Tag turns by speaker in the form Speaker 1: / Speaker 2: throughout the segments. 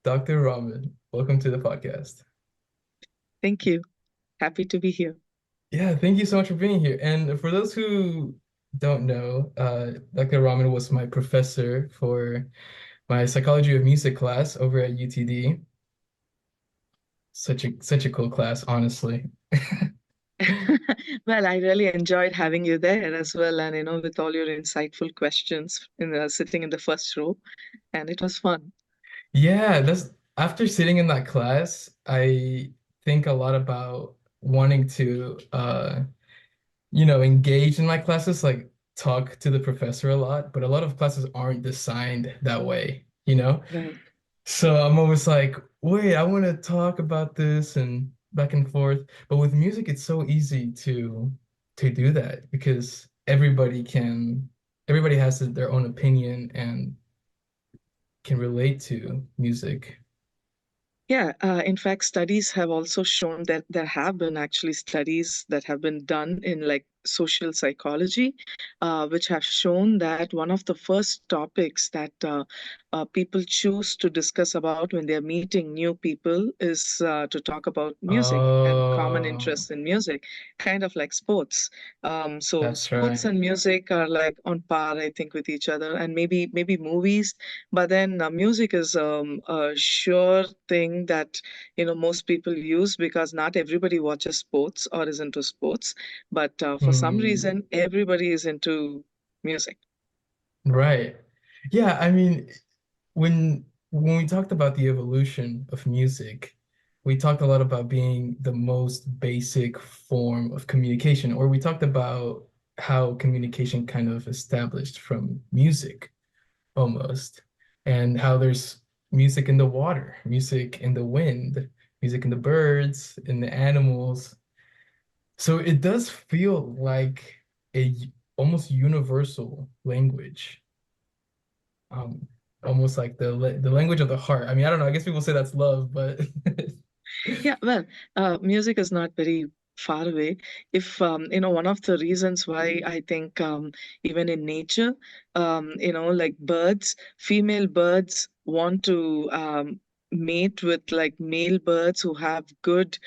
Speaker 1: Dr. Raman, welcome to the podcast.
Speaker 2: Thank you. Happy to be here.
Speaker 1: Yeah, thank you so much for being here. And for those who don't know, Dr. Raman was my professor for my psychology of music class over at UTD. Such a cool class, honestly.
Speaker 2: Well, I really enjoyed having you there as well, and with all your insightful questions sitting in the first row, and it was fun.
Speaker 1: Yeah, that's after sitting in that class, I think a lot about wanting to engage in my classes, like talk to the professor a lot, but a lot of classes aren't designed that way.
Speaker 2: Right.
Speaker 1: So I'm always like, wait, I want to talk about this and back and forth. But with music, it's so easy to do that because everybody has their own opinion and can relate to music.
Speaker 2: Yeah, in fact, studies have also shown that there have been actually studies that have been done in like social psychology, which have shown that one of the first topics that people choose to discuss about when they're meeting new people is to talk about music and common
Speaker 1: Oh,
Speaker 2: interests in music, kind of like sports. So
Speaker 1: that's
Speaker 2: sports
Speaker 1: right.
Speaker 2: and music are like on par, I think, with each other, and maybe movies, but then music is a sure thing that most people use because not everybody watches sports or is into sports, but for some
Speaker 1: Hmm.
Speaker 2: reason everybody is into music.
Speaker 1: Right. Yeah, I mean, when we talked about the evolution of music, we talked a lot about being the most basic form of communication, or we talked about how communication kind of established from music almost, and how there's music in the water, music in the wind, music in the birds, in the animals. So it does feel like almost universal language, um, almost like the language of the heart. I mean, I don't know. I guess people say that's love, but
Speaker 2: Yeah, well, music is not very far away. If one of the reasons why I think even in nature, like birds, female birds want to mate with like male birds who have good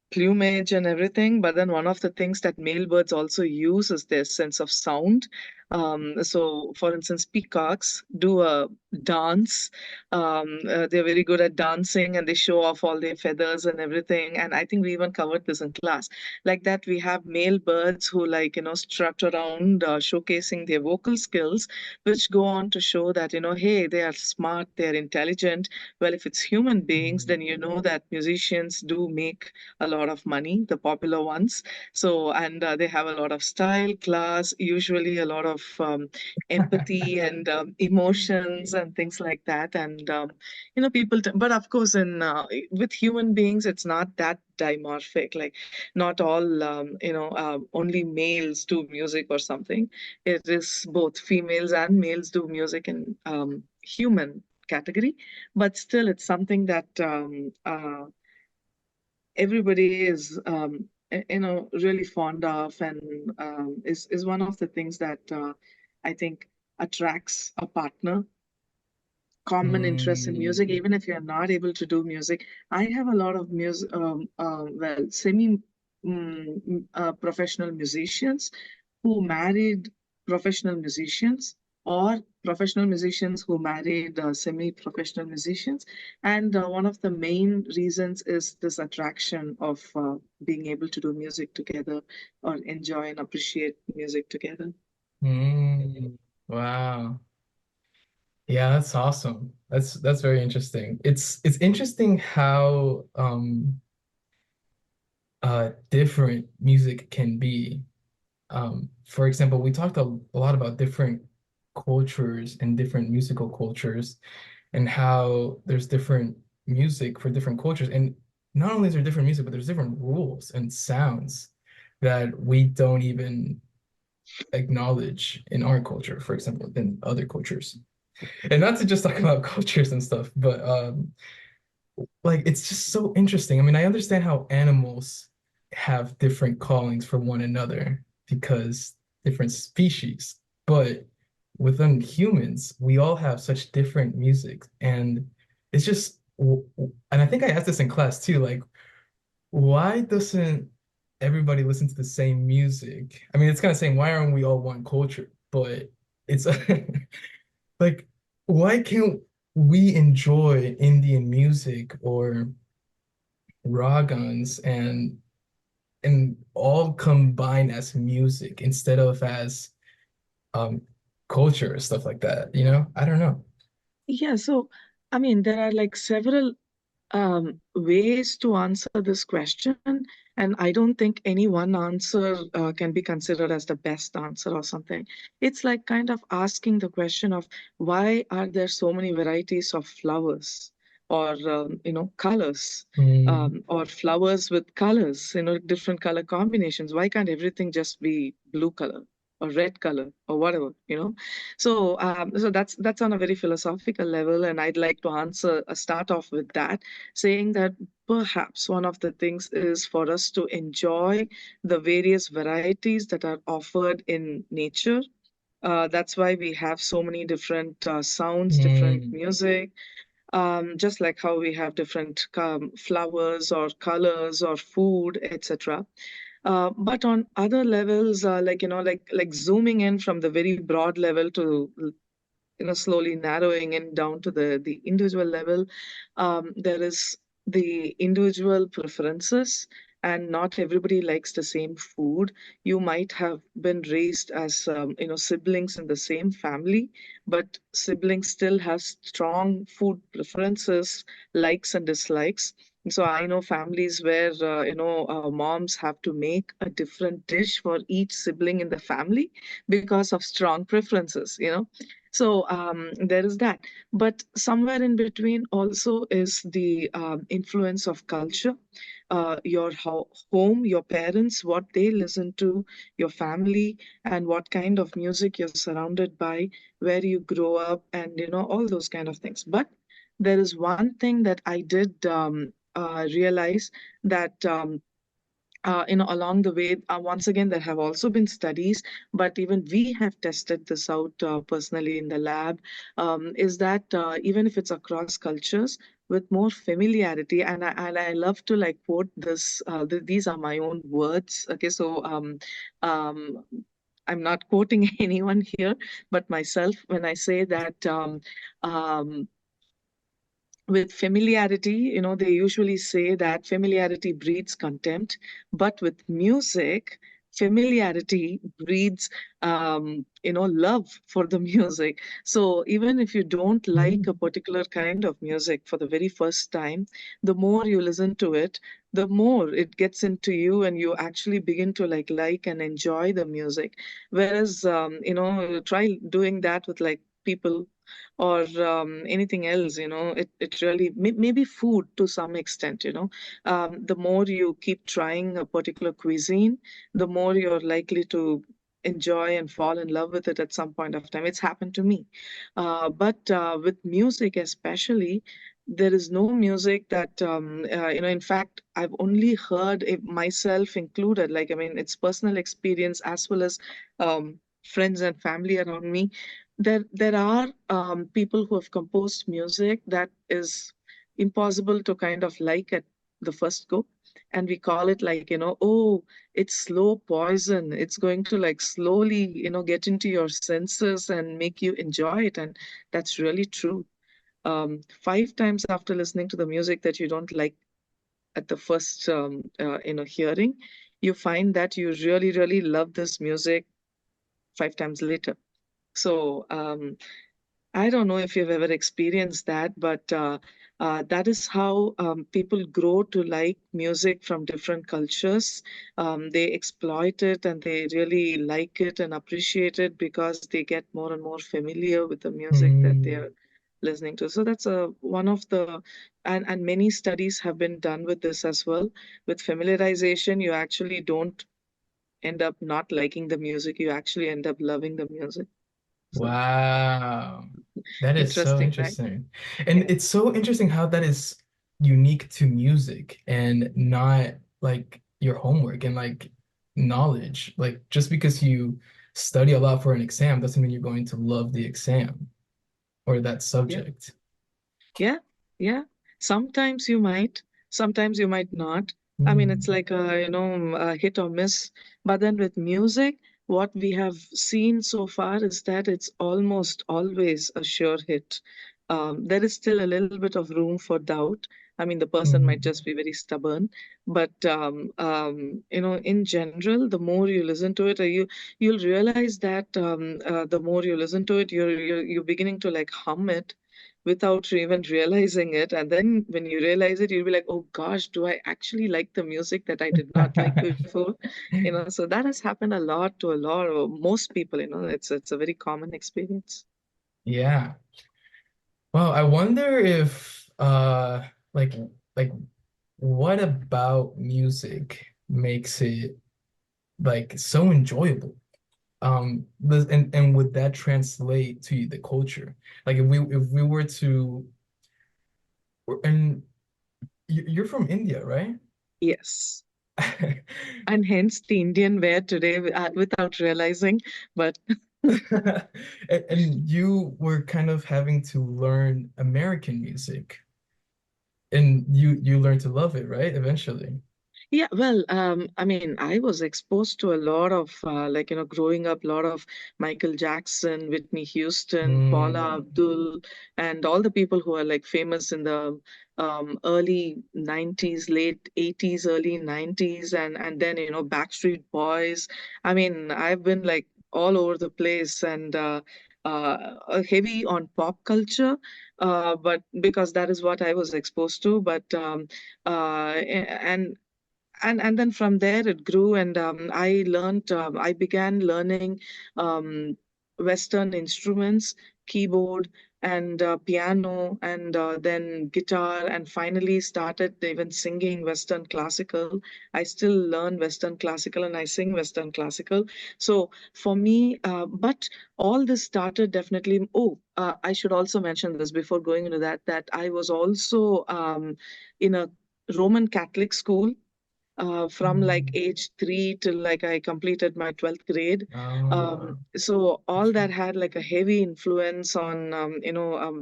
Speaker 2: plumage and everything. But then one of the things that male birds also use is their sense of sound. So, for instance, peacocks do a dance. They're very good at dancing and they show off all their feathers and everything. And I think we even covered this in class. Like that, we have male birds who, like, strut around showcasing their vocal skills, which go on to show that, hey, they are smart, they're intelligent. Well, if it's human beings, then you know that musicians do make a lot of money, the popular ones. So, and they have a lot of style, class, usually a lot of empathy and emotions and things like that. And people, but of course, in with human beings, it's not that dimorphic. Like, not all only males do music or something. It is both females and males do music in human category, but still, it's something that everybody is really fond of, and is one of the things that I think attracts a partner. Common interest in music,
Speaker 1: Hmm.
Speaker 2: even if you're not able to do music. I have a lot of music, well, semi professional musicians who married professional musicians, or professional musicians who married semi-professional musicians. And one of the main reasons is this attraction of being able to do music together or enjoy and appreciate music together.
Speaker 1: Hmm. Wow. Yeah, that's awesome. That's very interesting. It's interesting how different music can be. For example, we talked a lot about different cultures and different musical cultures and how there's different music for different cultures. And not only is there different music, but there's different rules and sounds that we don't even acknowledge in our culture, for example, than other cultures. And not to just talk about cultures and stuff, but like it's just so interesting. I mean, I understand how animals have different callings for one another because different species, but within humans, we all have such different music, and it's just, and I think I asked this in class too, like, why doesn't everybody listen to the same music? I mean, it's kind of saying, why aren't we all one culture? But it's like, why can't we enjoy Indian music or ragans and all combine as music instead of as um culture or stuff like that, you know? I don't know.
Speaker 2: Yeah, so I mean, there are like several ways to answer this question, and I don't think any one answer can be considered as the best answer or something. It's like kind of asking the question of why are there so many varieties of flowers or colors,
Speaker 1: Mm,
Speaker 2: or flowers with colors, different color combinations. Why can't everything just be blue color or red color or whatever, so that's on a very philosophical level, and I'd like to start off with that, saying that perhaps one of the things is for us to enjoy the various varieties that are offered in nature. That's why we have so many different sounds, different
Speaker 1: mm,
Speaker 2: music, just like how we have different flowers or colors or food, etc. But on other levels, like zooming in from the very broad level to slowly narrowing in down to the individual level, there is the individual preferences, and not everybody likes the same food. You might have been raised as siblings in the same family, but siblings still have strong food preferences, likes and dislikes. So I know families where moms have to make a different dish for each sibling in the family because of strong preferences. So there is that. But somewhere in between also is the influence of culture, your home, your parents, what they listen to, your family, and what kind of music you're surrounded by, where you grow up, and all those kind of things. But there is one thing that I did realize that. Along the way, once again, there have also been studies, but even we have tested this out personally in the lab, is that even if it's across cultures, with more familiarity, and I love to like quote this, these are my own words. Okay, so um, I'm not quoting anyone here, but myself when I say that um, with familiarity, they usually say that familiarity breeds contempt, but with music, familiarity breeds, love for the music. So even if you don't like a
Speaker 1: mm,
Speaker 2: particular kind of music for the very first time, the more you listen to it, the more it gets into you, and you actually begin to like and enjoy the music. Whereas, try doing that with like people or anything else, it really maybe food to some extent, the more you keep trying a particular cuisine, the more you're likely to enjoy and fall in love with it at some point of time. It's happened to me. But with music especially, there is no music that in fact I've only heard it, myself included, like I mean it's personal experience as well as friends and family around me. There are people who have composed music that is impossible to kind of like at the first go, and we call it like, oh, it's slow poison, it's going to like slowly get into your senses and make you enjoy it. And that's really true. 5 times after listening to the music that you don't like at the first hearing, you find that you really really love this music 5 times later. So I don't know if you've ever experienced that, but that is how people grow to like music from different cultures. They exploit it and they really like it and appreciate it because they get more and more familiar with the music that
Speaker 1: mm.
Speaker 2: they're listening to. So that's one of the, and many studies have been done with this as well. With familiarization, you actually don't end up not liking the music, you actually end up loving the music. So
Speaker 1: Wow. That is so
Speaker 2: interesting, right?
Speaker 1: interesting. And
Speaker 2: Yeah.
Speaker 1: it's so interesting how that is unique to music and not like your homework and like knowledge. Like just because you study a lot for an exam doesn't mean you're going to love the exam or that
Speaker 2: Yeah.
Speaker 1: subject.
Speaker 2: Yeah. Yeah, sometimes you might not. I mean, it's
Speaker 1: Mm,
Speaker 2: like a hit or miss. But then with music, what we have seen so far is that it's almost always a sure hit. There is still a little bit of room for doubt. I mean, the person might
Speaker 1: mm.
Speaker 2: just be very stubborn, but in general, the more you listen to it, you'll realize that the more you listen to it, you're beginning to like hum it without even realizing it. And then when you realize it, you'll be like, oh gosh, do I actually like the music that I did not like before? So that has happened a lot to a lot of most people, it's a very common experience.
Speaker 1: Yeah. Well, I wonder if like what about music makes it like so enjoyable? And would that translate to the culture? Like if we were to and you're from India, right?
Speaker 2: Yes. And hence the Indian wear today without realizing. But
Speaker 1: And you were kind of having to learn American music, and you learned to love it, right? Eventually.
Speaker 2: yeah, well, I mean, I was exposed to a lot of, growing up, a lot of Michael Jackson, Whitney Houston, Paula
Speaker 1: Mm.
Speaker 2: Abdul, and all the people who are like famous in the early 90s, late 80s, early 90s, and then, Backstreet Boys. I mean, I've been like all over the place and heavy on pop culture, but because that is what I was exposed to. But and then from there it grew and I began learning um, western instruments, keyboard and piano and then guitar, and finally started even singing western classical. I still learn western classical and I sing western classical. So for me, but all this started definitely. I should also mention this before going into that I was also in a Roman Catholic school from like
Speaker 1: Mm.
Speaker 2: age 3 till like I completed my 12th grade.
Speaker 1: Oh,
Speaker 2: So all
Speaker 1: gotcha.
Speaker 2: that had like a heavy influence on,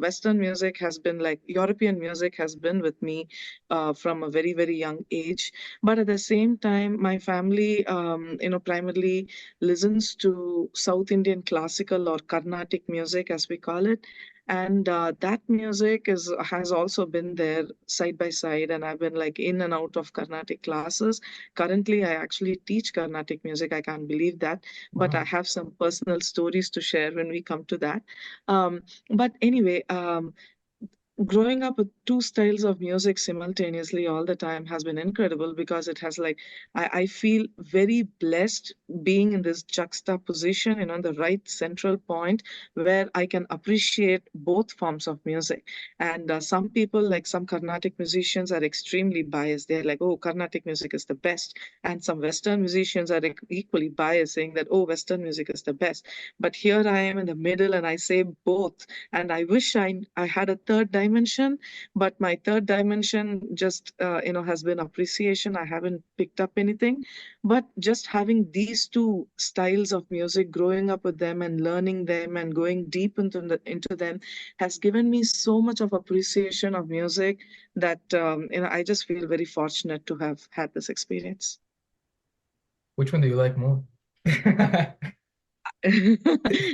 Speaker 2: Western music has been like European music has been with me from a very, very young age. But at the same time, my family, primarily listens to South Indian classical or Carnatic music, as we call it. And that music has also been there side by side, and I've been like in and out of Carnatic classes. Currently, I actually teach Carnatic music. I can't believe that, but I
Speaker 1: Wow.
Speaker 2: have some personal stories to share when we come to that. But anyway, growing up with two styles of music simultaneously all the time has been incredible because it has like I feel very blessed being in this juxtaposition, the right central point where I can appreciate both forms of music. And some people, like some Carnatic musicians, are extremely biased. They're like, oh, Carnatic music is the best. And some Western musicians are like, equally biased, saying that, oh, Western music is the best. But here I am in the middle and I say both, and I wish I had a third dimension, but my third dimension just has been appreciation. I haven't picked up anything, but just having these two styles of music, growing up with them and learning them and going deep into them has given me so much of appreciation of music that I just feel very fortunate to have had this experience.
Speaker 1: Which one do you like more?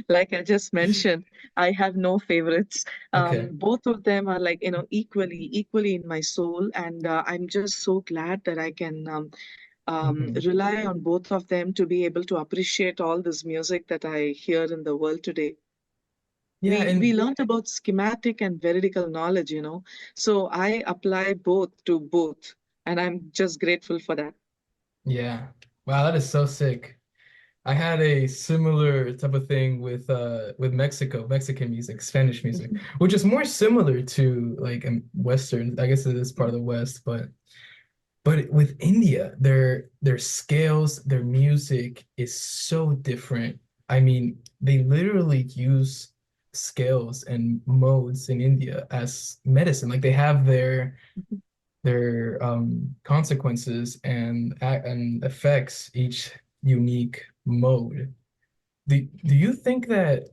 Speaker 2: Like I just mentioned, I have no favorites.
Speaker 1: Okay.
Speaker 2: Both of them are like, equally in my soul, and I'm just so glad that I can
Speaker 1: Hmm.
Speaker 2: rely on both of them to be able to appreciate all this music that I hear in the world today.
Speaker 1: Yeah,
Speaker 2: We
Speaker 1: and
Speaker 2: learned about schematic and veridical knowledge, so I apply both to both, and I'm just grateful for that.
Speaker 1: yeah. Wow, that is so sick. I had a similar type of thing with Mexican music, Spanish music,
Speaker 2: Mhm.
Speaker 1: which is more similar to like Western. I guess it is part of the West, but with India, their scales, their music is so different. I mean, they literally use scales and modes in India as medicine. Like they have their consequences and effects each unique mode. Do you think that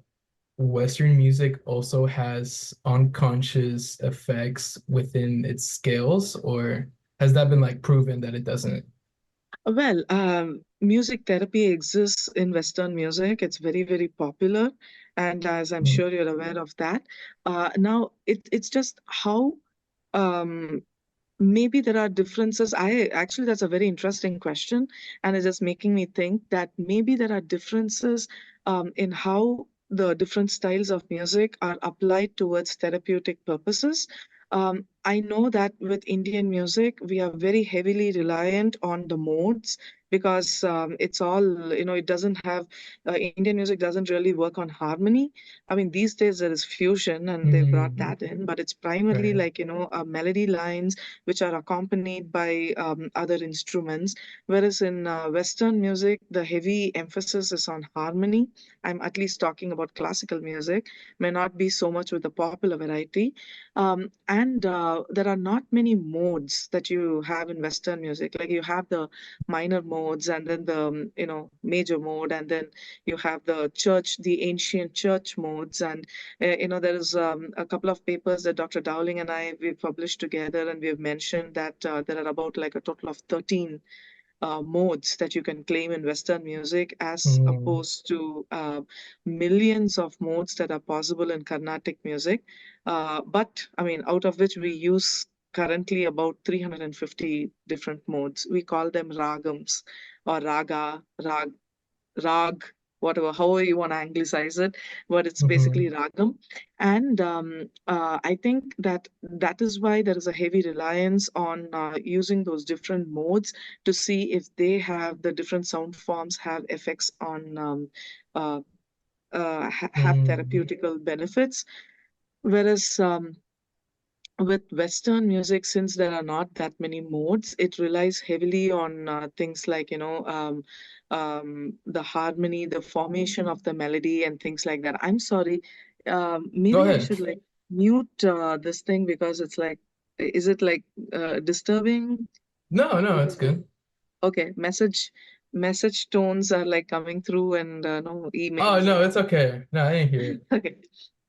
Speaker 1: Western music also has unconscious effects within its scales, or has that been like proven that it doesn't?
Speaker 2: Well, music therapy exists in Western music. It's very, very popular. And as I'm
Speaker 1: Mm,
Speaker 2: sure you're aware of that, now it's just how um, maybe there are differences. I actually, that's a very interesting question, and it's just making me think that maybe there are differences in how the different styles of music are applied towards therapeutic purposes. I know that with Indian music, we are very heavily reliant on the modes because it's all, it doesn't have, Indian music doesn't really work on harmony. I mean, these days there is fusion and they've brought
Speaker 1: mm,
Speaker 2: that in, but it's primarily
Speaker 1: right.
Speaker 2: like, melody lines which are accompanied by other instruments. Whereas in Western music, the heavy emphasis is on harmony. I'm at least talking about classical music, may not be so much with the popular variety. And there are not many modes that you have in Western music. Like you have the minor modes and then the, major mode, and then you have the ancient church modes. And there is a couple of papers that Dr. Dowling and I we published together, and we have mentioned that there are about like a total of 13 modes that you can claim in Western music, as
Speaker 1: Mm,
Speaker 2: opposed to millions of modes that are possible in Carnatic music. But I mean, out of which we use currently about 350 different modes. We call them ragams or rag, whatever, however you want to anglicize it, but it's basically
Speaker 1: mhm,
Speaker 2: ragam. And I think that that is why there is a heavy reliance on using those different modes to see if they have the different sound forms have effects on uh, have
Speaker 1: mm,
Speaker 2: therapeutical benefits. Whereas with Western music, since there are not that many modes, it relies heavily on things like, the harmony, the formation of the melody, and things like that. I'm sorry.
Speaker 1: Go
Speaker 2: Maybe I
Speaker 1: ahead.
Speaker 2: should like mute this thing because it's like, is it like disturbing?
Speaker 1: No, no, it's
Speaker 2: Because
Speaker 1: good.
Speaker 2: okay, message tones are like coming through, and no
Speaker 1: Oh,
Speaker 2: emails
Speaker 1: no,
Speaker 2: and
Speaker 1: it's
Speaker 2: all.
Speaker 1: okay. No, I didn't hear it.
Speaker 2: Okay.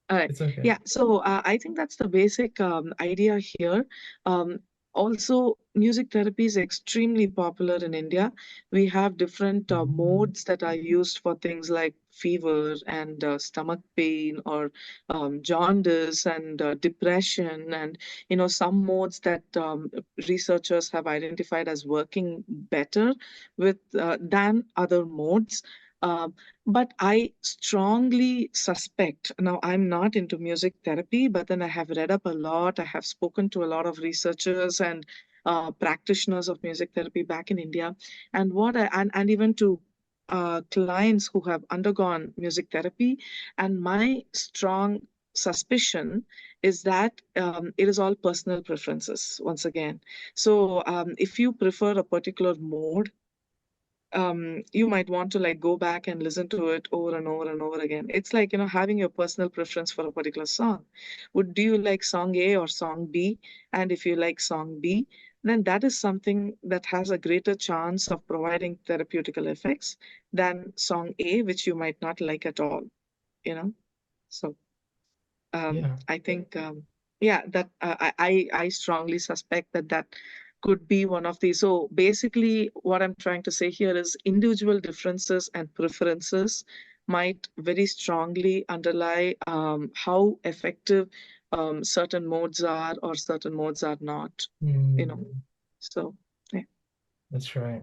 Speaker 2: All right.
Speaker 1: It's okay.
Speaker 2: Yeah. So I think that's the basic idea here. Um, Also, music therapy is extremely popular in India. We have different
Speaker 1: Mm,
Speaker 2: modes that are used for things like fever and stomach pain, or jaundice and depression, and some modes that researchers have identified as working better with than other modes. Um, but I strongly suspect, now I'm not into music therapy, but then I have read up a lot. I have spoken to a lot of researchers and practitioners of music therapy back in India, and and even to clients who have undergone music therapy. And my strong suspicion is that it is all personal preferences once again. So if you prefer a particular mode, you might want to like go back and listen to it over and over and over again. It's like, having your personal preference for a particular song. Do you like song A or song B? And if you like song B, then that is something that has a greater chance of providing therapeutical effects than song A, which you might not like at all, you know? So
Speaker 1: yeah.
Speaker 2: I think, yeah, that I strongly suspect that that could be one of the. So basically, what I'm trying to say here is individual differences and preferences might very strongly underlie how effective certain modes are or certain modes are not, you know.
Speaker 1: Mm,
Speaker 2: So, yeah.
Speaker 1: that's right.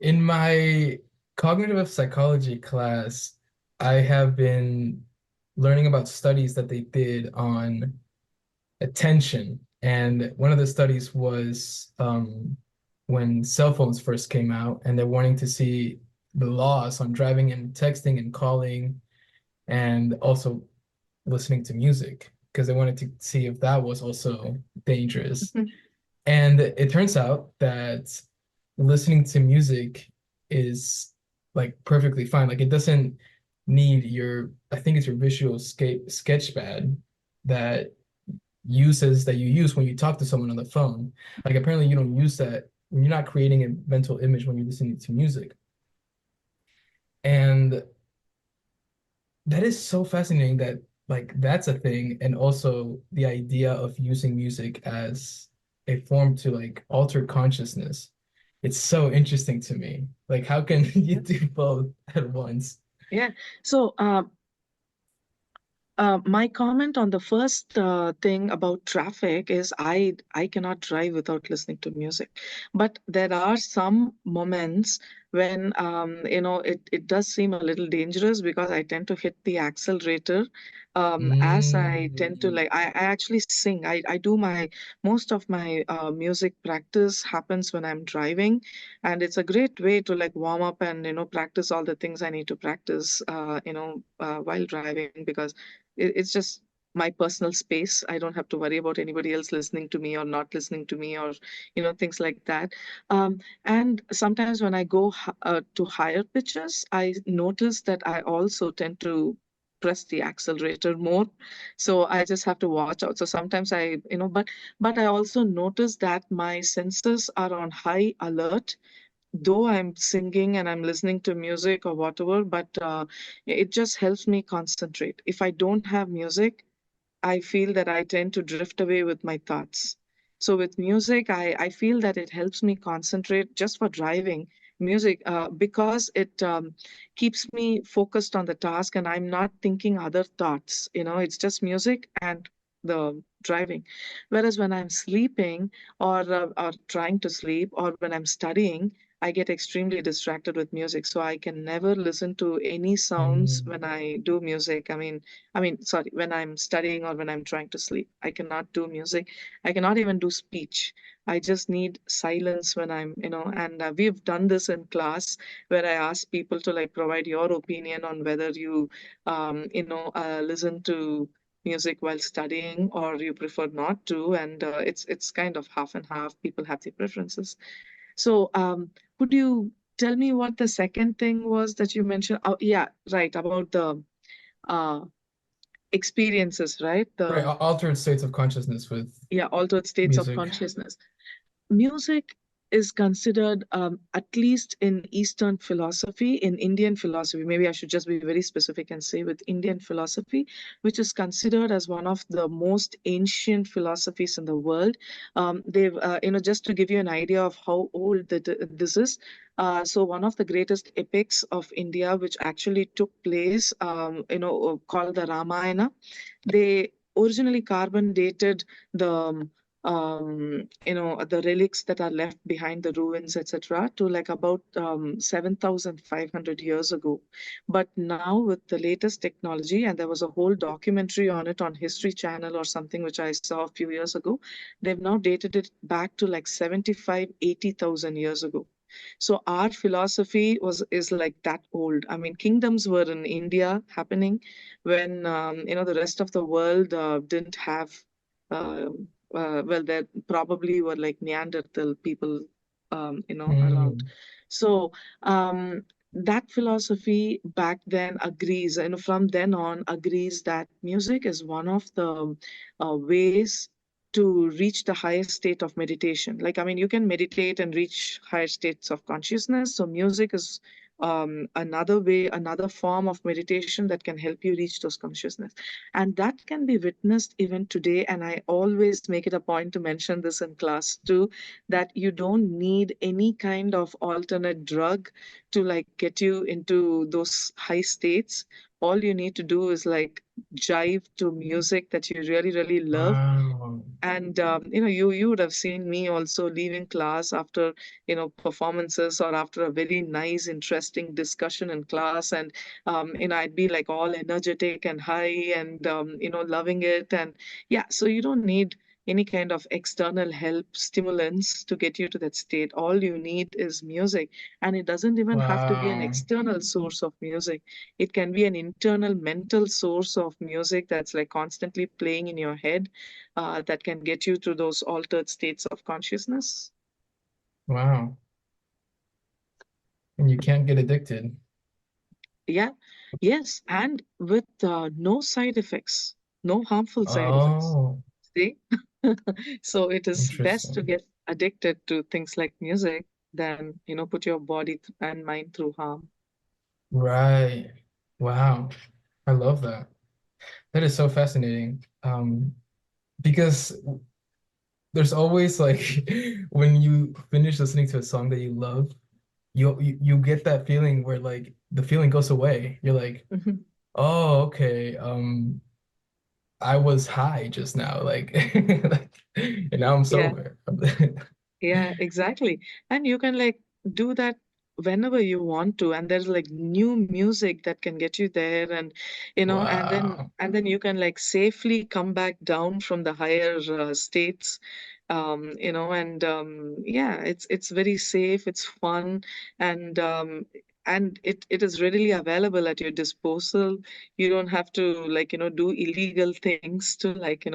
Speaker 1: In my cognitive psychology class, I have been learning about studies that they did on attention. And one of the studies was when cell phones first came out, and they're wanting to see the loss on driving and texting and calling, and also listening to music, because they wanted to see if that was also dangerous.
Speaker 2: Mhm.
Speaker 1: And it turns out that listening to music is like perfectly fine. Like it doesn't need your, I think it's your visual sketch pad that that you use when you talk to someone on the phone. Like apparently you don't use that when you're not creating a mental image when you're listening to music. And that is so fascinating that like that's a thing, and also the idea of using music as a form to like alter consciousness. It's so interesting to me. Like, how can you
Speaker 2: Yeah.
Speaker 1: do both at once?
Speaker 2: Yeah. So, my comment on the first thing about traffic is I cannot drive without listening to music. But there are some moments when it does seem a little dangerous because I tend to hit the accelerator as I tend to
Speaker 1: Mm.
Speaker 2: like I actually sing. I do my most of my music practice happens when I'm driving, and it's a great way to like warm up and practice all the things I need to practice while driving because it's just my personal space. I don't have to worry about anybody else listening to me or not listening to me or things like that. And sometimes when I go to higher pitches, I notice that I also tend to press the accelerator more, so I just have to watch out. So sometimes but I also notice that my senses are on high alert though I'm singing and I'm listening to music or whatever, but it just helps me concentrate. If I don't have music, I feel that I tend to drift away with my thoughts. So with music, I feel that it helps me concentrate just for driving music because it keeps me focused on the task and I'm not thinking other thoughts. It's just music and the driving. Whereas when I'm sleeping or trying to sleep or when I'm studying, I get extremely distracted with music. So I can never listen to any sounds
Speaker 1: Mm.
Speaker 2: when I do music. Sorry, when I'm studying or when I'm trying to sleep. I cannot do music. I cannot even do speech. I just need silence when and we've done this in class where I ask people to like provide your opinion on whether you, listen to music while studying or you prefer not to. And it's kind of half and half. People have their preferences. So, could you tell me what the second thing was that you mentioned? Oh, yeah, right, about the uh, experiences, right?
Speaker 1: Right,
Speaker 2: The
Speaker 1: altered states of consciousness with
Speaker 2: Yeah, altered states of
Speaker 1: music.
Speaker 2: consciousness. Music is considered, at least in Eastern philosophy, in Indian philosophy, maybe I should just be very specific and say with Indian philosophy, which is considered as one of the most ancient philosophies in the world. Just to give you an idea of how old this is. So one of the greatest epics of India, which actually took place, called the Ramayana, they originally carbon dated the relics that are left behind the ruins, etc., to like about 7,500 years ago. But now with the latest technology, and there was a whole documentary on it on History Channel or something which I saw a few years ago, they've now dated it back to like 75, 80,000 years ago. So our philosophy is like that old. I mean, kingdoms were in India happening when the rest of the world didn't have. Uh, well, there probably were like Neanderthal people, around.
Speaker 1: Mm.
Speaker 2: So that philosophy back then agrees, and from then on agrees that music is one of the ways to reach the highest state of meditation. Like, I mean, you can meditate and reach higher states of consciousness. So music is another way, another form of meditation that can help you reach those consciousness. And that can be witnessed even today. And I always make it a point to mention this in class too, that you don't need any kind of alternate drug to like get you into those high states. All you need to do is like jive to music that you really, really love,
Speaker 1: Wow.
Speaker 2: and you would have seen me also leaving class after performances or after a very nice interesting discussion in class, and I'd be like all energetic and high and loving it. And yeah, so you don't need any kind of external help stimulants to get you to that state. All you need is music, and it doesn't even have to be an
Speaker 1: Wow.
Speaker 2: external source of music. It can be an internal mental source of music that's like constantly playing in your head, that can get you to those altered states of consciousness.
Speaker 1: Wow. And you can't get addicted.
Speaker 2: Yeah, yes, and with no side effects, no harmful side effects.
Speaker 1: Oh,
Speaker 2: See? So it is best to
Speaker 1: interesting.
Speaker 2: get addicted to things like music than, put your body and mind through harm.
Speaker 1: Right. Wow. I love that. That is so fascinating. Because there's always like when you finish listening to a song that you love, you get that feeling where like the feeling goes away. You're like,
Speaker 2: Mhm.
Speaker 1: oh, okay. I was high just now, like, like, and now I'm
Speaker 2: Yeah.
Speaker 1: sober.
Speaker 2: Yeah, exactly. And you can like do that whenever you want to. And there's like new music that can get you there and
Speaker 1: Wow.
Speaker 2: and then you can like safely come back down from the higher states. And yeah, it's very safe, it's fun, and it is readily available at your disposal. You don't have to like, do illegal things to like,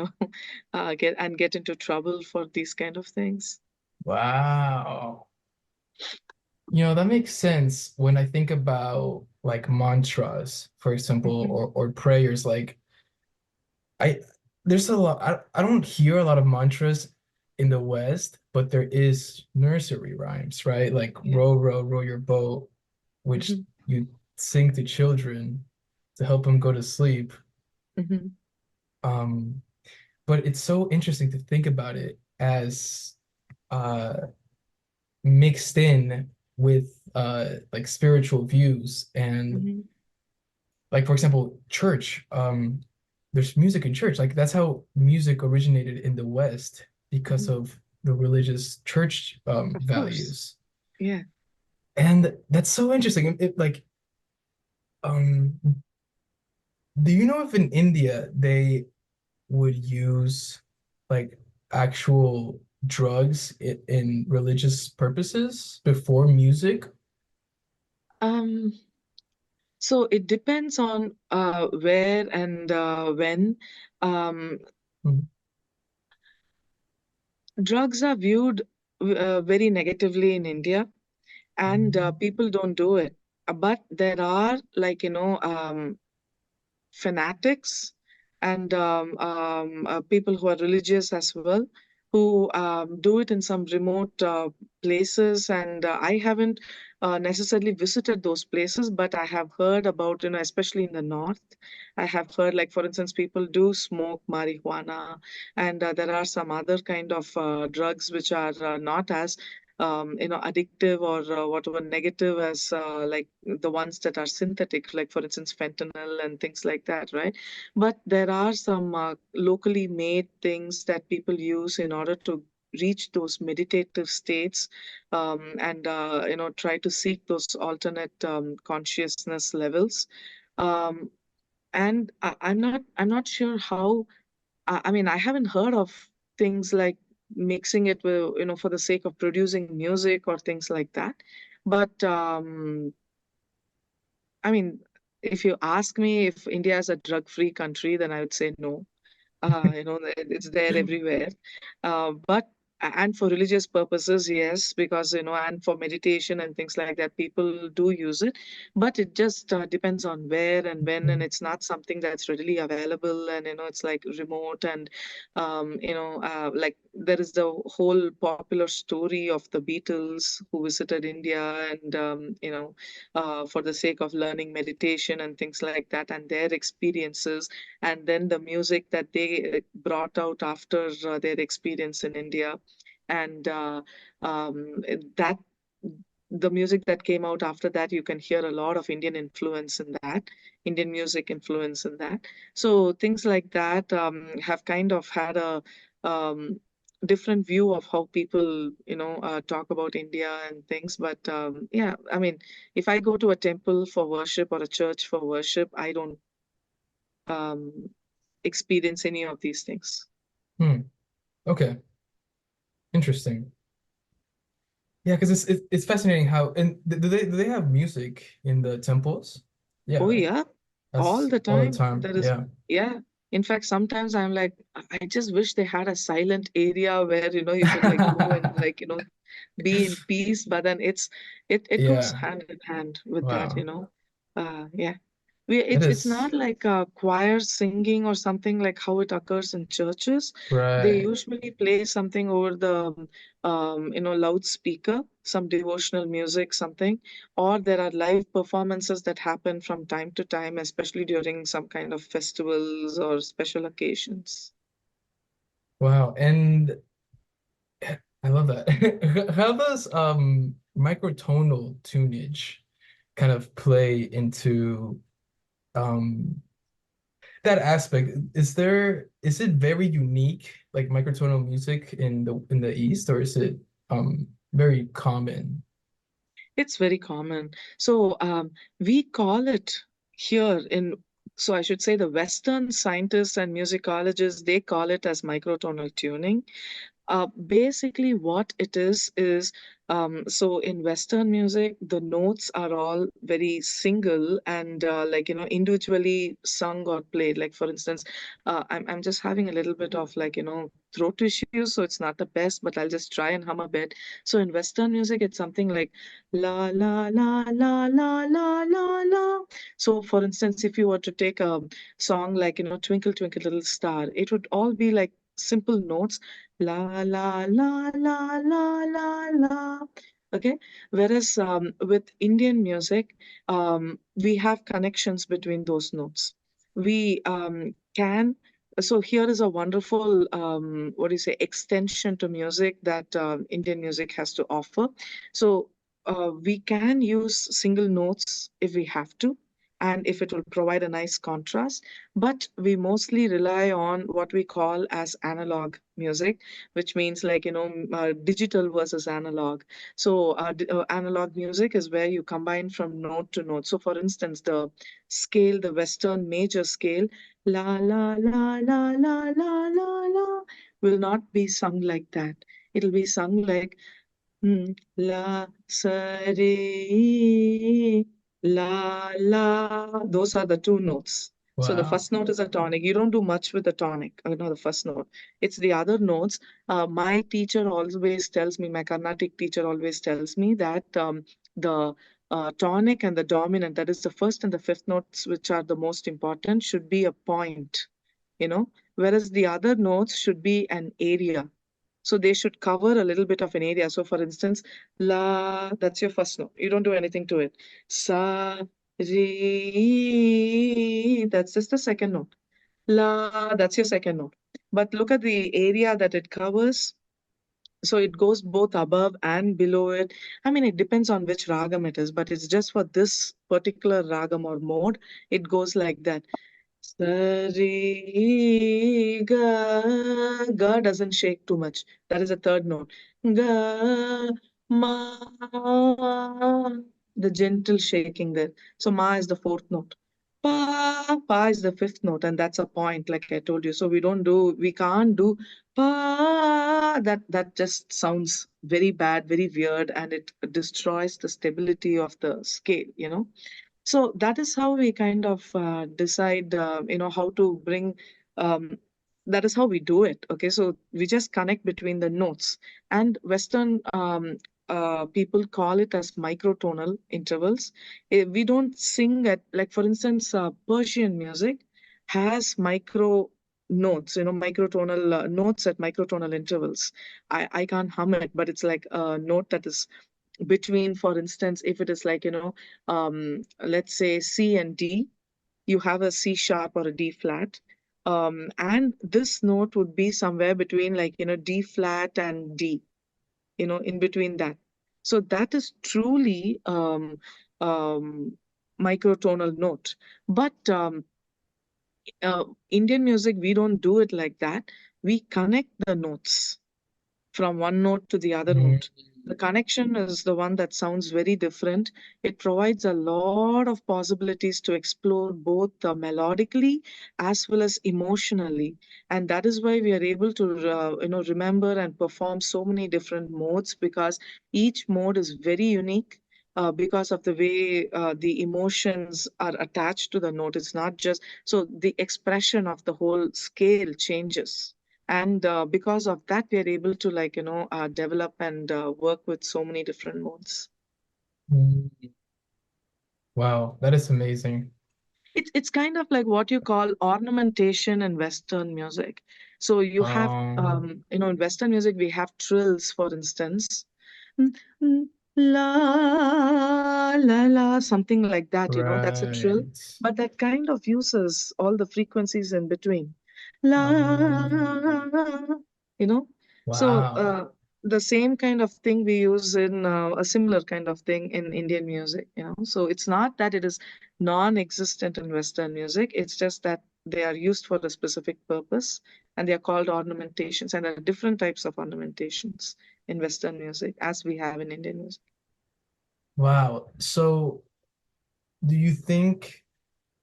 Speaker 2: get into trouble for these kind of things.
Speaker 1: Wow. That makes sense when I think about like mantras, for example,
Speaker 2: Mhm.
Speaker 1: or prayers. Like I there's a lot I don't hear a lot of mantras in the West, but there is nursery rhymes, right? Like
Speaker 2: Yeah.
Speaker 1: row, row, row your boat, which
Speaker 2: Mhm.
Speaker 1: you sing to children to help them go to sleep.
Speaker 2: Mhm.
Speaker 1: Um, but it's so interesting to think about it as uh mixed in with like spiritual views and
Speaker 2: Mhm.
Speaker 1: like for example church. There's music in church, like that's how music originated in the West because
Speaker 2: Mhm.
Speaker 1: of the religious church
Speaker 2: Of course.
Speaker 1: values.
Speaker 2: Yeah.
Speaker 1: And that's so interesting. Like um do you know if in India they would use like actual drugs in religious purposes before music?
Speaker 2: Um, so it depends on where and when. Um,
Speaker 1: Mhm.
Speaker 2: Drugs are viewed very negatively in India, and people don't do it. But there are like, fanatics and people who are religious as well, who do it in some remote places. And I haven't necessarily visited those places, but I have heard about, especially in the north. I have heard, like, for instance, people do smoke marijuana, and there are some other kind of drugs which are not as addictive or whatever negative as like the ones that are synthetic, like for instance, fentanyl and things like that, right? But there are some locally made things that people use in order to reach those meditative states, and try to seek those alternate consciousness levels. Um, and I'm not sure how. I mean, I haven't heard of things like mixing it with, for the sake of producing music or things like that. But I mean, if you ask me if India is a drug-free country, then I would say no. It's there everywhere. But and for religious purposes, yes, because and for meditation and things like that, people do use it. But it just depends on where and when, and it's not something that's readily available. And it's like remote, and like there is the whole popular story of the Beatles who visited India, and for the sake of learning meditation and things like that, and their experiences, and then the music that they brought out after their experience in India, and that the music that came out after that, you can hear a lot of Indian influence in that, Indian music influence in that. So things like that have kind of had a um, different view of how people, talk about India and things. But yeah, I mean, if I go to a temple for worship or a church for worship, I don't um, experience any of these things.
Speaker 1: Hmm. Okay. Interesting. Yeah, because it's fascinating how and do they have music in the temples? Yeah,
Speaker 2: Oh
Speaker 1: right.
Speaker 2: yeah, all
Speaker 1: That's
Speaker 2: the
Speaker 1: all the
Speaker 2: time.
Speaker 1: time.
Speaker 2: There is,
Speaker 1: Yeah.
Speaker 2: yeah. In fact, sometimes I'm like, I just wish they had a silent area where you could like go and like be in peace. But then it goes
Speaker 1: Yeah.
Speaker 2: hand in hand with that.
Speaker 1: Wow.
Speaker 2: Yeah.
Speaker 1: That
Speaker 2: It's
Speaker 1: is
Speaker 2: not like a choir singing or something like how it occurs in churches. They
Speaker 1: right.
Speaker 2: usually play something over the loudspeaker, some devotional music, something, or there are live performances that happen from time to time, especially during some kind of festivals or special occasions.
Speaker 1: Wow. And I love that. How does microtonal tunage kind of play into um that aspect? Is it very unique, like microtonal music in the East, or is it very common?
Speaker 2: It's very common. So we call it here in, so I should say the Western scientists and musicologists, they call it as microtonal tuning. Basically, what it is so in Western music, the notes are all very single and individually sung or played. Like for instance, I'm just having a little bit of throat issues, so it's not the best, but I'll just try and hum a bit. So in Western music, it's something like la la la la la la la la. So for instance, if you were to take a song like Twinkle Twinkle Little Star, it would all be like simple notes la la la la la la la. Okay, whereas with Indian music, we have connections between those notes. We can. So here is a wonderful, what do you say, extension to music that Indian music has to offer. So we can use single notes if we have to, and if it will provide a nice contrast. But we mostly rely on what we call as analog music, which means digital versus analog. So analog music is where you combine from note to note. So for instance, the scale, the Western major scale, la la la la la la la la, will not be sung like that. It'll be sung like la, sa, re, la. Those are the two notes. So the
Speaker 1: Wow.
Speaker 2: first note is a tonic. You don't do much with the tonic, no, the first note. It's the other notes. My teacher always tells me, my Carnatic teacher always tells me that the tonic and the dominant, that is the first and the fifth notes, which are the most important, should be a point, whereas the other notes should be an area. So they should cover a little bit of an area. So for instance, la, that's your first note. You don't do anything to it. Sa, re, that's just the second note. La, that's your second note. But look at the area that it covers. So it goes both above and below it. I mean, it depends on which ragam it is, but it's just for this particular ragam or mode, it goes like that. Sari ga. Ga doesn't shake too much. That is a third note. Ga ma. The gentle shaking there. So ma is the fourth note. Pa is the fifth note, and that's a point, like I told you. So we can't do pa. That just sounds very bad, very weird, and it destroys the stability of the scale. So that is how we kind of decide, how to bring, um, that is how we do it. Okay, so we just connect between the notes. And Western people call it as microtonal intervals. We don't sing at, like, for instance, Persian music has micro notes, microtonal notes at microtonal intervals. I can't hum it, but it's like a note that is between, for instance, if it is let's say C and D, you have a C sharp or a D flat. And this note would be somewhere between D flat and D, in between that. So that is truly um, microtonal note. But Indian music, we don't do it like that. We connect the notes from one note to the other
Speaker 1: Mm.
Speaker 2: note. The connection is the one that sounds very different. It provides a lot of possibilities to explore both melodically as well as emotionally, and that is why we are able to, remember and perform so many different modes, because each mode is very unique. Because of the way the emotions are attached to the note, it's not just so the expression of the whole scale changes, and because of that we are able to develop and work with so many different modes.
Speaker 1: Mm. Wow, that is amazing.
Speaker 2: It's kind of like what you call ornamentation in Western music. So you have, in Western music, we have trills, for instance. Mm, mm, La, la, la, something like that, that's a trill.
Speaker 1: Right.
Speaker 2: But that kind of uses all the frequencies in between. La,
Speaker 1: Um,
Speaker 2: you know. So
Speaker 1: wow.
Speaker 2: the same kind of thing we use in a similar kind of thing in Indian music. So it's not that it is non-existent in Western music. It's just that they are used for a specific purpose and they are called ornamentations. And there are different types of ornamentations in Western music as we have in Indian music.
Speaker 1: Wow. So do you think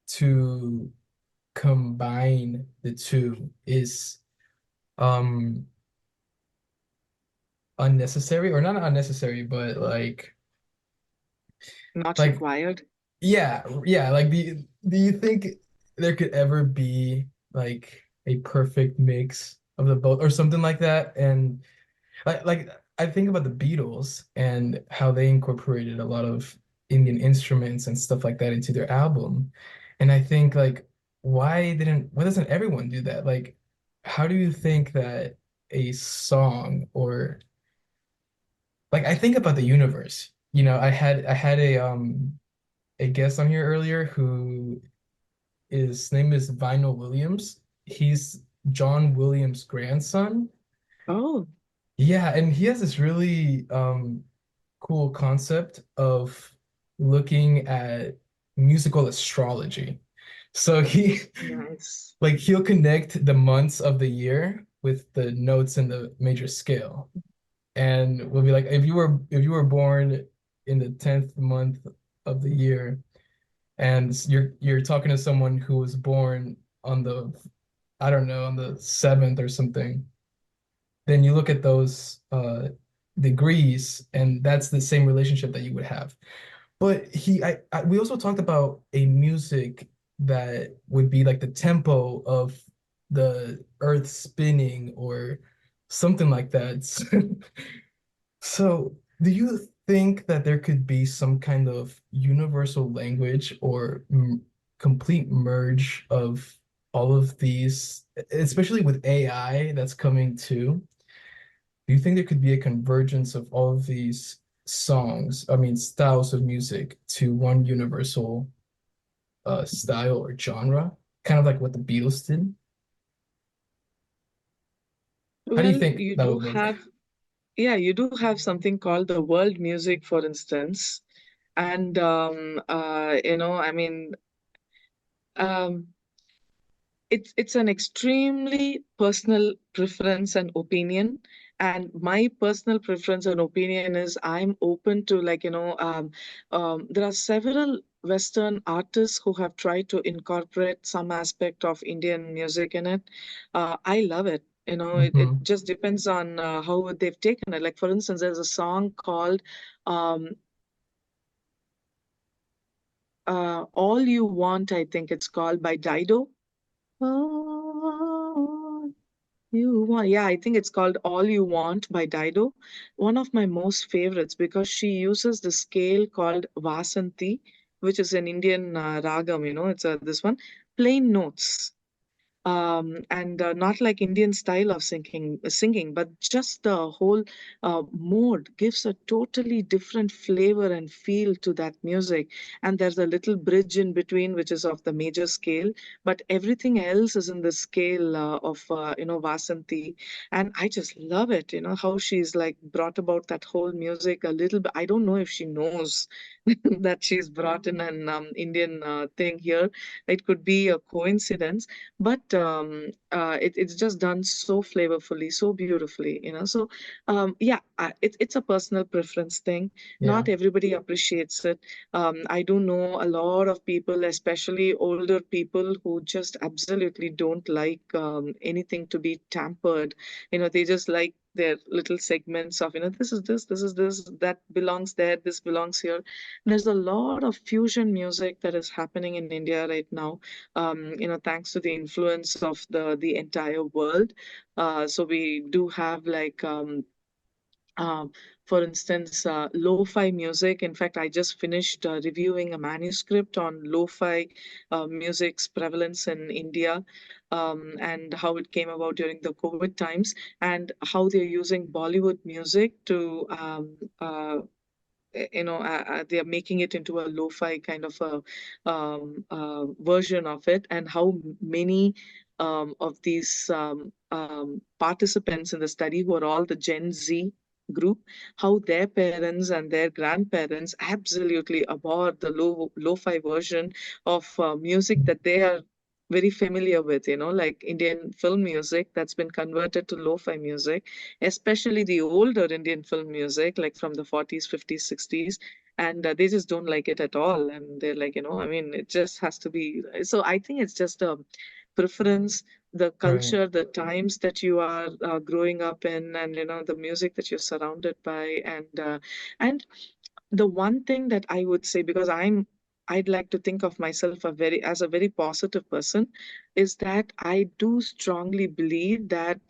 Speaker 1: to combine the two is um unnecessary, or not unnecessary, but
Speaker 2: Not
Speaker 1: like
Speaker 2: required.
Speaker 1: yeah, yeah, like do you think there could ever be like a perfect mix of the both or something like that? And like I think about the Beatles and how they incorporated a lot of Indian instruments and stuff like that into their album. And I think like why doesn't everyone do that? Like how do you think that a song or like I think about the universe. I had a guest on here earlier who his name is Vinyl Williams. He's John Williams' grandson.
Speaker 2: Oh,
Speaker 1: Yeah, and he has this really cool concept of looking at musical astrology. So he
Speaker 2: nice.
Speaker 1: like he'll connect the months of the year with the notes in the major scale. And we'll be like, if you were born in the 10th month of the year, and you're talking to someone who was born on the, I don't know, on the 7th or something, then you look at those degrees, and that's the same relationship that you would have. But we also talked about a music that would be like the tempo of the earth spinning or something like that. So, do you think that there could be some kind of universal language or complete merge of all of these, especially with AI that's coming too? Do you think there could be a convergence of all of these songs, I mean, styles of music to one universal style or genre, kind of like what the Beatles did? How do you
Speaker 2: Well,
Speaker 1: think
Speaker 2: you
Speaker 1: that
Speaker 2: do
Speaker 1: would look?
Speaker 2: have, yeah, you do have something called the world music, for instance. And, I mean, um, it's an extremely personal preference and opinion, and my personal preference and opinion is I'm open to, like, there are several Western artists who have tried to incorporate some aspect of Indian music in it. I love it. It
Speaker 1: Hmm.
Speaker 2: just depends on how they've taken it. Like, for instance, there's a song called um, All You Want, I think it's called, by Dido. All You Want. Yeah, I think it's called All You Want by Dido. One of my most favorites because she uses the scale called Vasanti, which is an Indian ragam, it's this one, plain notes, and not like Indian style of singing, but just the whole mode gives a totally different flavor and feel to that music. And there's a little bridge in between, which is of the major scale, but everything else is in the scale of Vasanti, and I just love it. How she's like brought about that whole music a little bit. I don't know if she knows that she's brought in an Indian thing here. It could be a coincidence, but it's just done so flavorfully, so beautifully. So yeah, it's a personal preference thing.
Speaker 1: Yeah.
Speaker 2: Not everybody appreciates it. I do know a lot of people, especially older people, who just absolutely don't like anything to be tampered. They just like their little segments of, this is this, that belongs there, this belongs here. There's a lot of fusion music that is happening in India right now, thanks to the influence of the entire world. So we do have like Um, for instance, lo-fi music. In fact, I just finished reviewing a manuscript on lo-fi music's prevalence in India, and how it came about during the COVID times, and how they're using Bollywood music to they are making it into a lo-fi kind of a version of it, and how many of these participants in the study, who are all the Gen Z group, how their parents and their grandparents absolutely abhor the lo-fi version of music that they are very familiar with, like Indian film music that's been converted to lo-fi music, especially the older Indian film music, like from the 40s, 50s, 60s. And they just don't like it at all. And they're like, I mean, it just has to be. So I think it's just a preference, the
Speaker 1: Right.
Speaker 2: culture, the times that you are growing up in, and, the music that you're surrounded by. And the one thing that I would say, because I'd like to think of myself as a very positive person, is that I do strongly believe that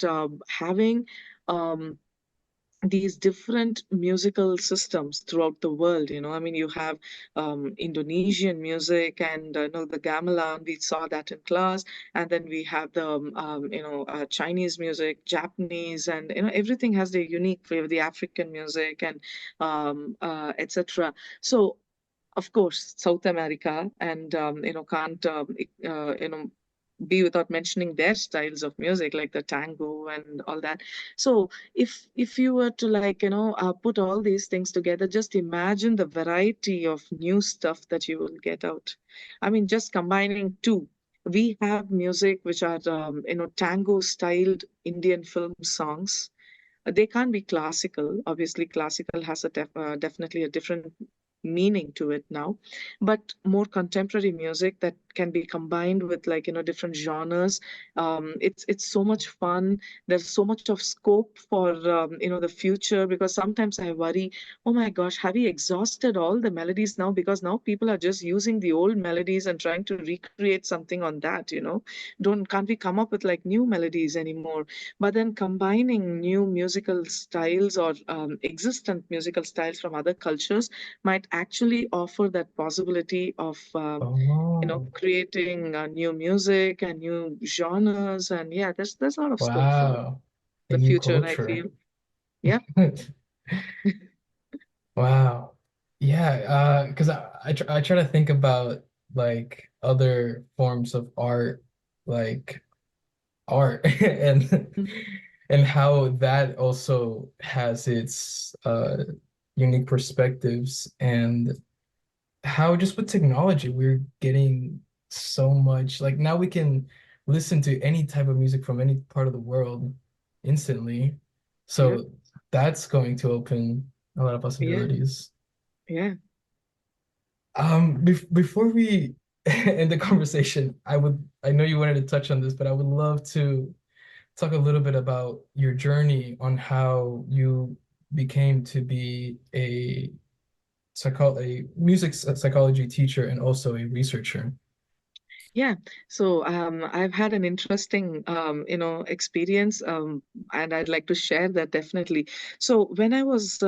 Speaker 2: having um, these different musical systems throughout the world. I mean, you have Indonesian music, and the gamelan, we saw that in class. And then we have the Chinese music, Japanese, and everything has their unique flavor, the African music, and etc. So of course, South America, and can't be without mentioning their styles of music, like the tango and all that. So if you were to, like, put all these things together, just imagine the variety of new stuff that you will get out. I mean, just combining two. We have music which are tango styled Indian film songs. They can't be classical. Obviously, classical has definitely a different meaning to it now, but more contemporary music that can be combined with, like, different genres. It's so much fun. There's so much of scope for the future, because sometimes I worry, oh my gosh, have we exhausted all the melodies now? Because now people are just using the old melodies and trying to recreate something on that. Don't Can't we come up with like new melodies anymore? But then combining new musical styles, or existent musical styles from other cultures, might actually offer that possibility of
Speaker 1: Oh,
Speaker 2: creating new music and new genres. And yeah, there's a lot of scope for
Speaker 1: wow. A
Speaker 2: the
Speaker 1: new
Speaker 2: future, I
Speaker 1: culture.
Speaker 2: feel. Yeah.
Speaker 1: Wow. Yeah, because I try to think about like other forms of art
Speaker 2: Mhm.
Speaker 1: and how that also has its unique perspectives, and how just with technology we're getting so much, like now we can listen to any type of music from any part of the world instantly.
Speaker 2: Yeah.
Speaker 1: So that's going to open a lot of
Speaker 2: Yeah.
Speaker 1: possibilities.
Speaker 2: Yeah.
Speaker 1: Before we end the conversation, I know you wanted to touch on this, but I would love to talk a little bit about your journey on how you became to be a music psychology teacher and also a researcher.
Speaker 2: Yeah, so I've had an interesting, experience, and I'd like to share that definitely. So when I was,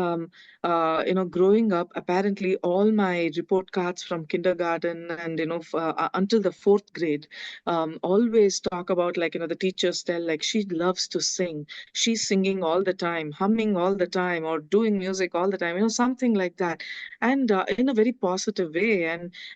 Speaker 2: growing up, apparently all my report cards from kindergarten and until the fourth grade, always talk about, like, the teachers tell, like, she loves to sing. She's singing all the time, humming all the time, or doing music all the time, something like that, and in a very positive way.